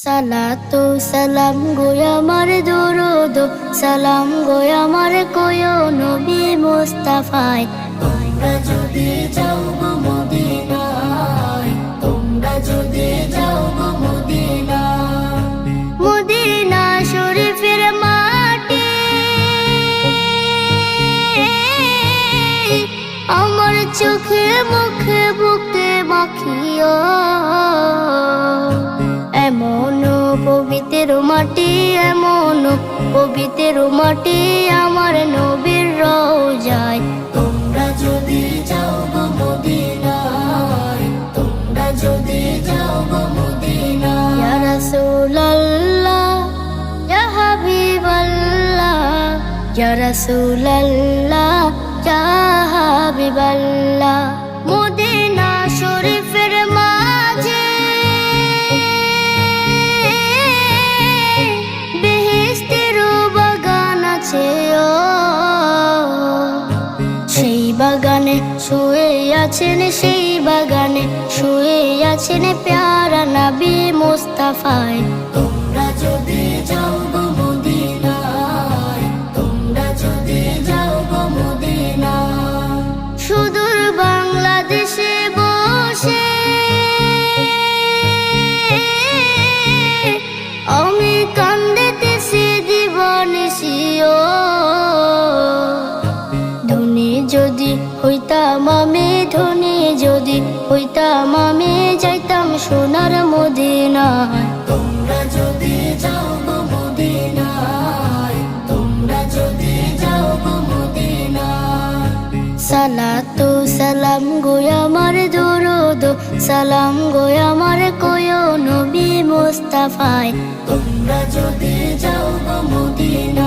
সালাতু সালাম গো আমার দরুদ সালাম গো আমার কোয় নবী মুস্তাফায়। তোমরা যদি যাও গো মদিনায়, তোমরা যদি যাও গো মদিনায়, মদিনা শরীফের মাটি আমার চোখে মুখে বুকে মাখিও। এমন পবিত্র মাটি, এমন পবিত্র মাটি আমার নবীর রওজায়। তোমরা যদি যাও গো মদিনায়, তোমরা যদি যাও গো মদিনায়। ইয়া রাসূলুল্লাহ ইয়া হাবিবাল্লাহ, ইয়া রাসূলুল্লাহ ইয়া হাবিবাল্লাহ। মদিনা শরীফের মাঝে সেই বাগানে শুয়ে আছেন, সেই বাগানে শুয়ে আছেন প্যারা নবী মুস্তাফায়। তোমরা যদি যাও গো মদিনায়, তোমরা যদি যাও গো মদিনায়। সুদূর বাংলাদেশে বসে আমি কান্দিতেছি দিবানিশিও। ধনী যদি হইতাম আমি, ধনী যদি হইতাম আমি, যাইতাম সোনার মদিনায়। তোমরা যদি যাও গো মদিনায়, তোমরা যদি যাও গো মদিনায়। সালাতু সালাম গো আমার দরুদ সালাম গো আমার কোয় নবী মুস্তাফায়। তোমরা যদি যাও গো মদিনায়।